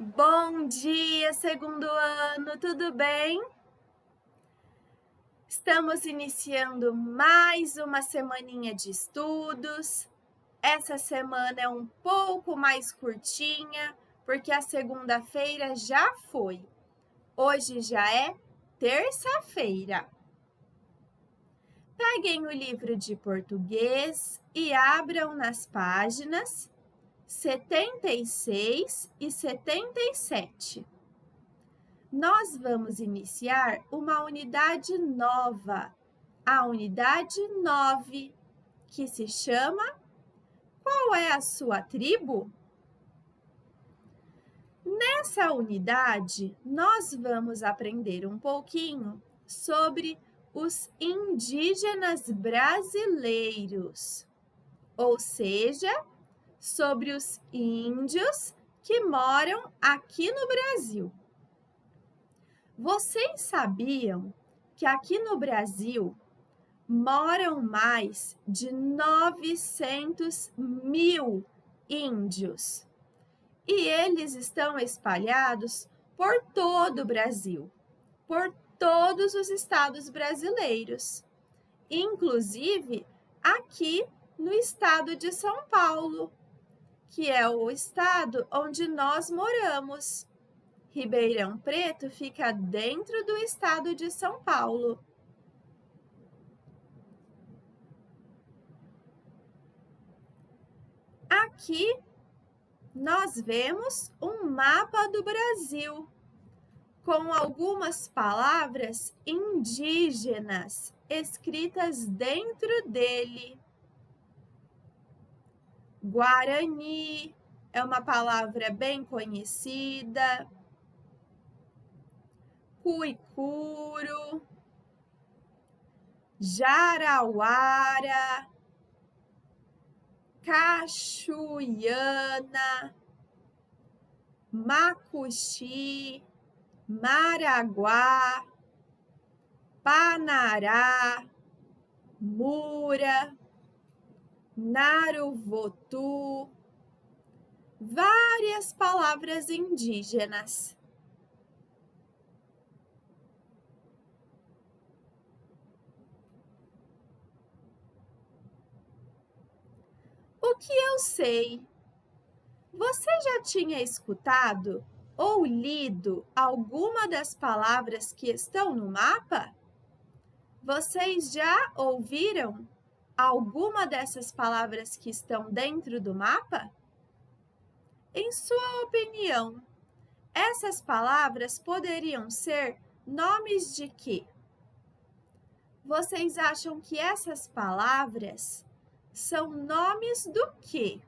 Bom dia, segundo ano, tudo bem? Estamos iniciando mais uma semaninha de estudos. Essa semana é um pouco mais curtinha, porque a segunda-feira já foi. Hoje já é terça-feira. Peguem o livro de português e abram nas páginas 76 e 77. Nós vamos iniciar uma unidade nova, a unidade 9, que se chama Qual é a sua tribo? Nessa unidade, nós vamos aprender um pouquinho sobre os indígenas brasileiros, ou seja, sobre os índios que moram aqui no Brasil. Vocês sabiam que aqui no Brasil moram mais de 900 mil índios e eles estão espalhados por todo o Brasil, por todos os estados brasileiros, inclusive aqui no estado de São Paulo, que é o estado onde nós moramos. Ribeirão Preto fica dentro do estado de São Paulo. Aqui nós vemos um mapa do Brasil, com algumas palavras indígenas escritas dentro dele. Guarani é uma palavra bem conhecida. Cuicuro, Jarauara, Cachuiana, Macuxi, Maraguá, Panará, Mura, Naruvotu, várias palavras indígenas. O que eu sei? Você já tinha escutado ou lido alguma das palavras que estão no mapa? Vocês já ouviram alguma dessas palavras que estão dentro do mapa? Em sua opinião, essas palavras poderiam ser nomes de quê? Vocês acham que essas palavras são nomes do quê?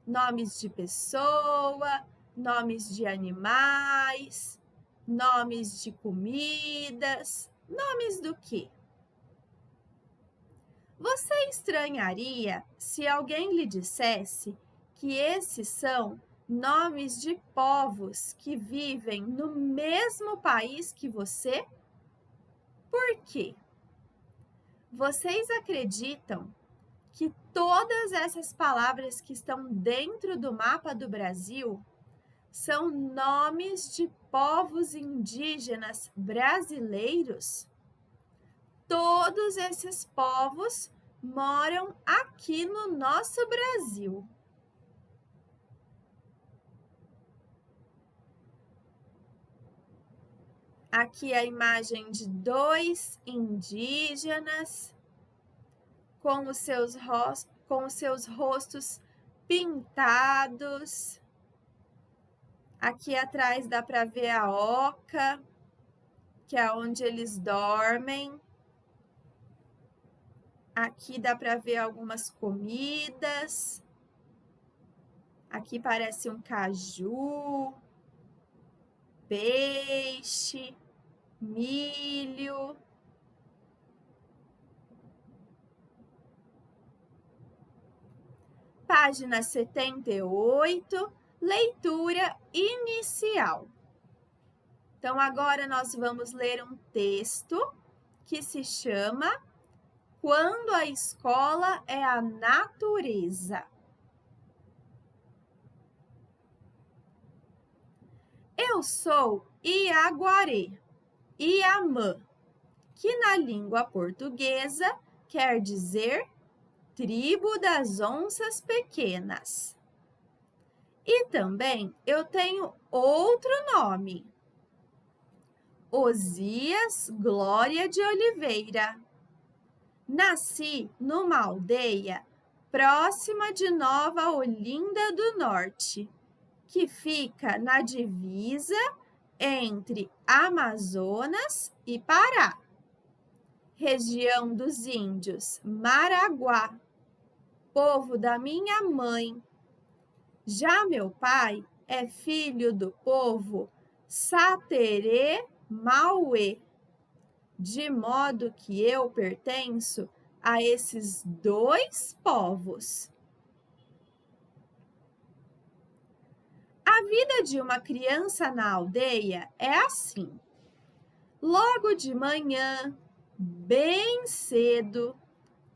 Nomes de pessoa, nomes de animais, nomes de comidas, nomes do quê? Você estranharia se alguém lhe dissesse que esses são nomes de povos que vivem no mesmo país que você? Por quê? Vocês acreditam que todas essas palavras que estão dentro do mapa do Brasil são nomes de povos indígenas brasileiros? Todos esses povos moram aqui no nosso Brasil. Aqui a imagem de dois indígenas com os seus rostos pintados. Aqui atrás dá para ver a oca, que é onde eles dormem. Aqui dá para ver algumas comidas. Aqui parece um caju, peixe, milho. Página 78, leitura inicial. Então, agora nós vamos ler um texto que se chama Quando a Escola é a Natureza. Eu sou Iaguaré, Iamã, que na língua portuguesa quer dizer tribo das onças pequenas. E também eu tenho outro nome, Osias Glória de Oliveira. Nasci numa aldeia próxima de Nova Olinda do Norte, que fica na divisa entre Amazonas e Pará, região dos índios Maraguá, povo da minha mãe. Já meu pai é filho do povo Saterê-Mauê, de modo que eu pertenço a esses dois povos. A vida de uma criança na aldeia é assim. Logo de manhã, bem cedo,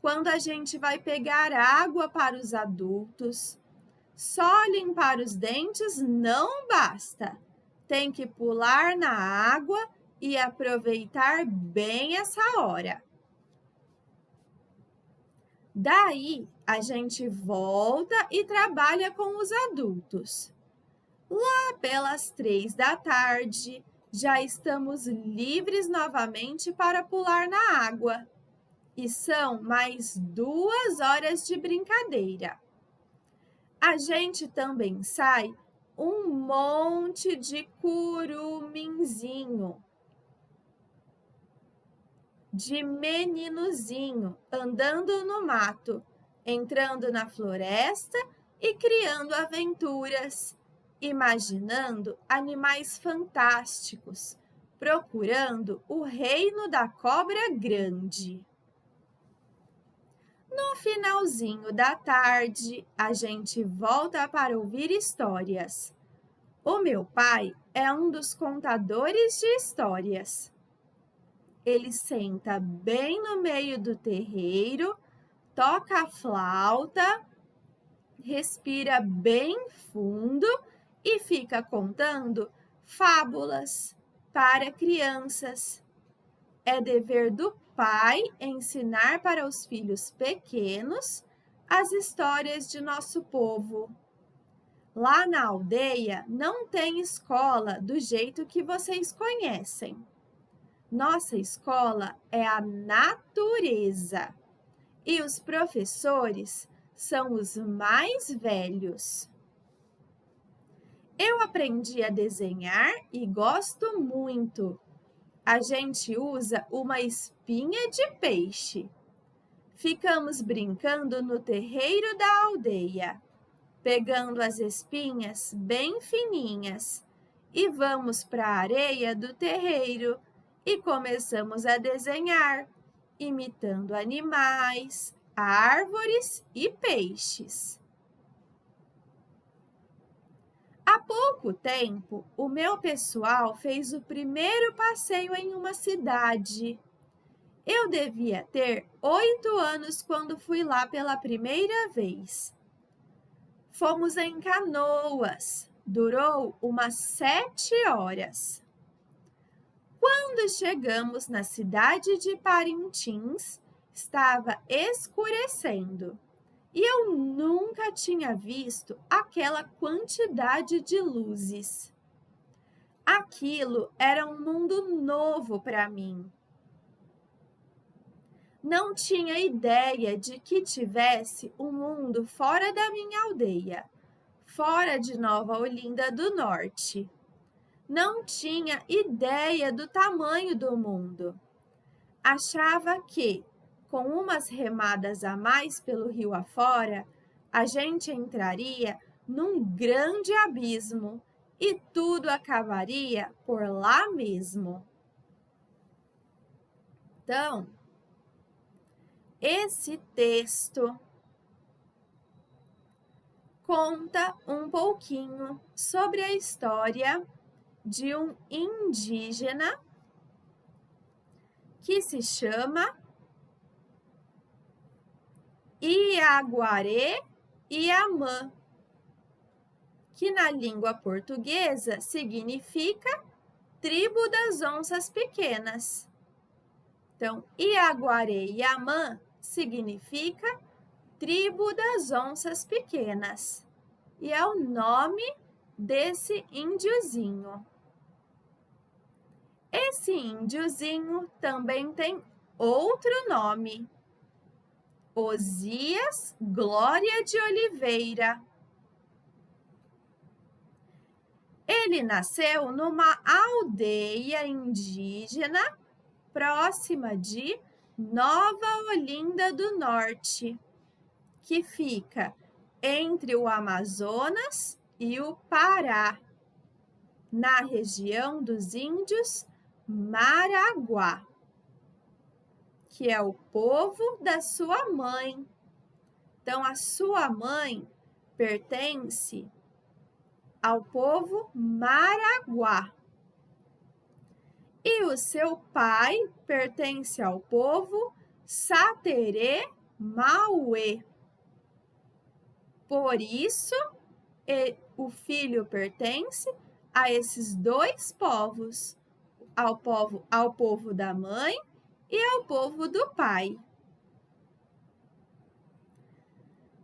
quando a gente vai pegar água para os adultos, só limpar os dentes não basta. Tem que pular na água e aproveitar bem essa hora. Daí, a gente volta e trabalha com os adultos. Lá pelas 3 da tarde, já estamos livres novamente para pular na água. E são mais 2 horas de brincadeira. A gente também sai um monte de curuminzinho, de meninozinho, andando no mato, entrando na floresta e criando aventuras, imaginando animais fantásticos, procurando o reino da cobra grande. No finalzinho da tarde, a gente volta para ouvir histórias. O meu pai é um dos contadores de histórias. Ele senta bem no meio do terreiro, toca a flauta, respira bem fundo e fica contando fábulas para crianças. É dever do pai ensinar para os filhos pequenos as histórias de nosso povo. Lá na aldeia não tem escola do jeito que vocês conhecem. Nossa escola é a natureza e os professores são os mais velhos. Eu aprendi a desenhar e gosto muito. A gente usa uma espinha de peixe. Ficamos brincando no terreiro da aldeia, pegando as espinhas bem fininhas e vamos para a areia do terreiro e começamos a desenhar, imitando animais, árvores e peixes. Há pouco tempo, o meu pessoal fez o primeiro passeio em uma cidade. Eu devia ter 8 anos quando fui lá pela primeira vez. Fomos em canoas, durou umas 7 horas. Quando chegamos na cidade de Parintins, estava escurecendo e eu nunca tinha visto aquela quantidade de luzes. Aquilo era um mundo novo para mim. Não tinha ideia de que tivesse um mundo fora da minha aldeia, fora de Nova Olinda do Norte. Não tinha ideia do tamanho do mundo. Achava que, com umas remadas a mais pelo rio afora, a gente entraria num grande abismo e tudo acabaria por lá mesmo. Então, esse texto conta um pouquinho sobre a história de um indígena que se chama Iaguaré Iamã, que na língua portuguesa significa tribo das onças pequenas. Então, Iaguaré-Yamã significa tribo das onças pequenas. E é o nome desse índiozinho. Esse índiozinho também tem outro nome. Osias Glória de Oliveira. Ele nasceu numa aldeia indígena próxima de Nova Olinda do Norte, que fica entre o Amazonas e o Pará, na região dos índios Maraguá, que é o povo da sua mãe. Então, a sua mãe pertence ao povo Maraguá. E o seu pai pertence ao povo Saterê-Mauê. Por isso, o filho pertence a esses dois povos, ao povo da mãe e ao povo do pai.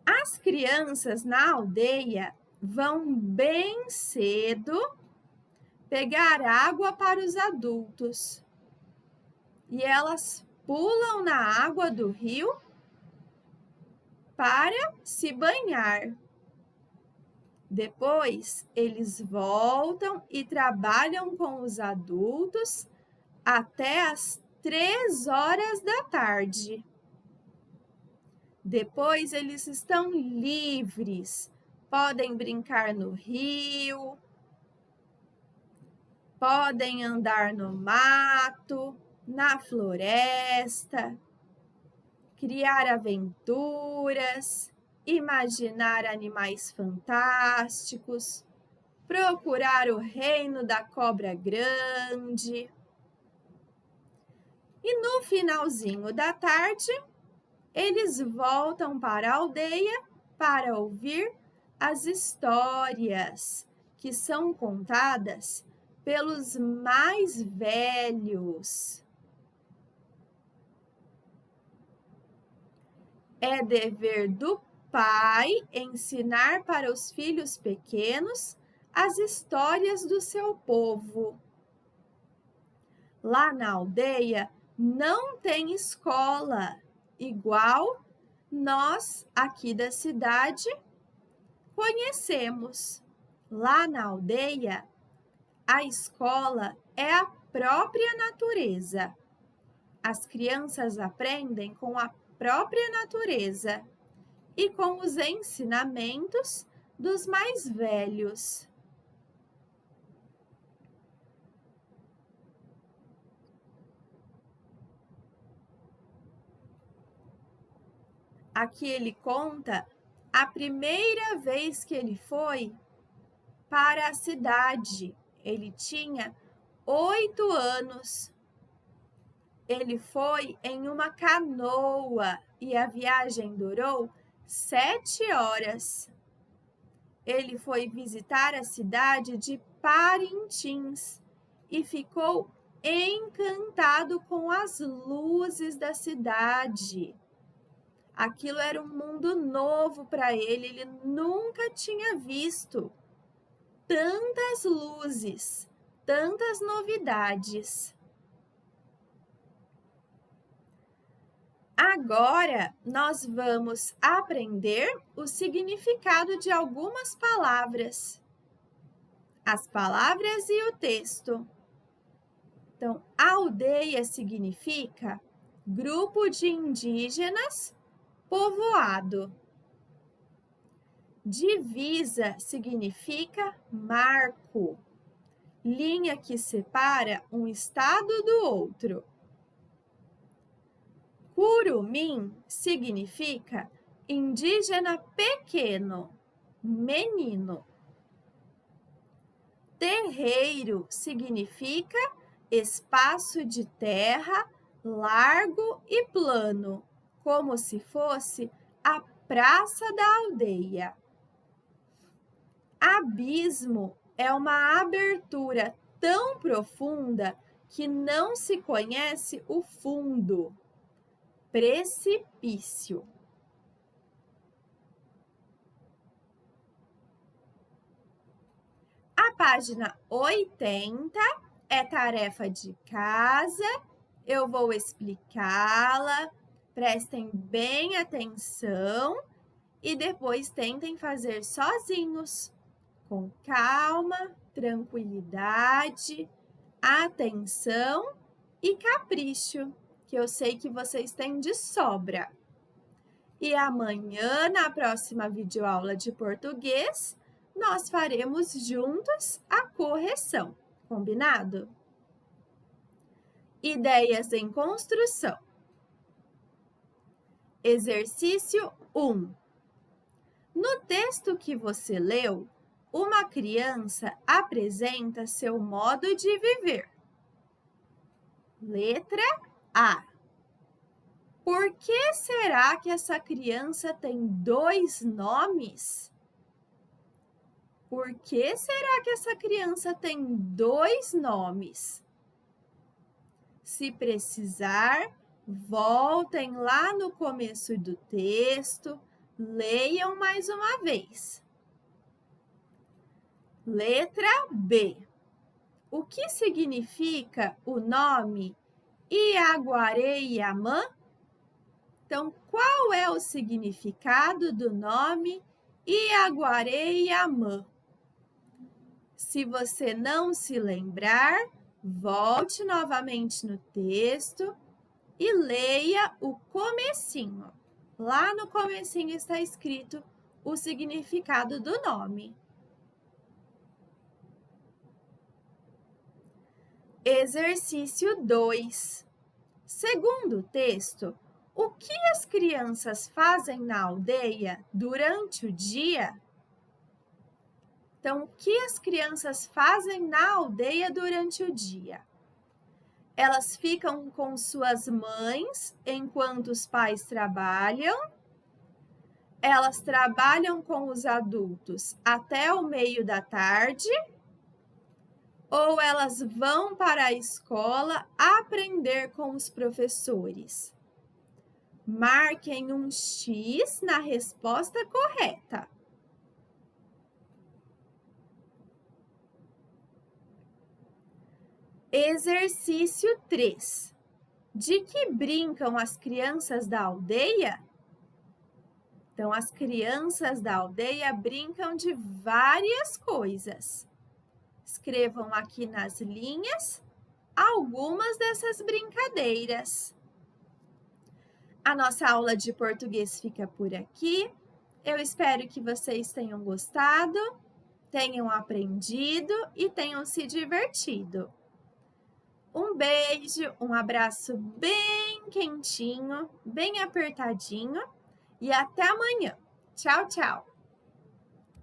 As crianças na aldeia vão bem cedo pegar água para os adultos. E elas pulam na água do rio para se banhar. Depois, eles voltam e trabalham com os adultos até as 3 horas da tarde. Depois, eles estão livres, podem brincar no rio, podem andar no mato, na floresta, criar aventuras, imaginar animais fantásticos, procurar o reino da cobra grande. E no finalzinho da tarde, eles voltam para a aldeia para ouvir as histórias que são contadas pelos mais velhos. É dever do pai ensinar para os filhos pequenos as histórias do seu povo. Lá na aldeia não tem escola, igual nós aqui da cidade conhecemos. Lá na aldeia, a escola é a própria natureza. As crianças aprendem com a própria natureza e com os ensinamentos dos mais velhos. Aqui ele conta a primeira vez que ele foi para a cidade. Ele tinha 8 anos. Ele foi em uma canoa e a viagem durou 7 horas. Ele foi visitar a cidade de Parintins e ficou encantado com as luzes da cidade. Aquilo era um mundo novo para ele, ele nunca tinha visto tantas luzes, tantas novidades. Agora, nós vamos aprender o significado de algumas palavras. As palavras e o texto. Então, aldeia significa grupo de indígenas, povoado. Divisa significa marco, linha que separa um estado do outro. Curumim significa indígena pequeno, menino. Terreiro significa espaço de terra largo e plano, como se fosse a praça da aldeia. Abismo é uma abertura tão profunda que não se conhece o fundo. Precipício. A página 80 é tarefa de casa. Eu vou explicá-la. Prestem bem atenção e depois tentem fazer sozinhos, com calma, tranquilidade, atenção e capricho, que eu sei que vocês têm de sobra. E amanhã, na próxima videoaula de português, nós faremos juntos a correção, combinado? Ideias em construção. Exercício 1. No texto que você leu, uma criança apresenta seu modo de viver. Letra A. Por que será que essa criança tem 2 nomes? Por que será que essa criança tem 2 nomes? Se precisar, voltem lá no começo do texto, leiam mais uma vez. Letra B. O que significa o nome Iaguaré-Iamã? Então, qual é o significado do nome Iaguaré-Iamã? Se você não se lembrar, volte novamente no texto e leia o comecinho. Lá no comecinho está escrito o significado do nome. Exercício 2. Segundo o texto, o que as crianças fazem na aldeia durante o dia? Então, o que as crianças fazem na aldeia durante o dia? Elas ficam com suas mães enquanto os pais trabalham. Elas trabalham com os adultos até o meio da tarde. Ou elas vão para a escola aprender com os professores? Marquem um X na resposta correta. Exercício 3. De que brincam as crianças da aldeia? Então, as crianças da aldeia brincam de várias coisas. Escrevam aqui nas linhas algumas dessas brincadeiras. A nossa aula de português fica por aqui. Eu espero que vocês tenham gostado, tenham aprendido e tenham se divertido. Um beijo, um abraço bem quentinho, bem apertadinho e até amanhã. Tchau, tchau!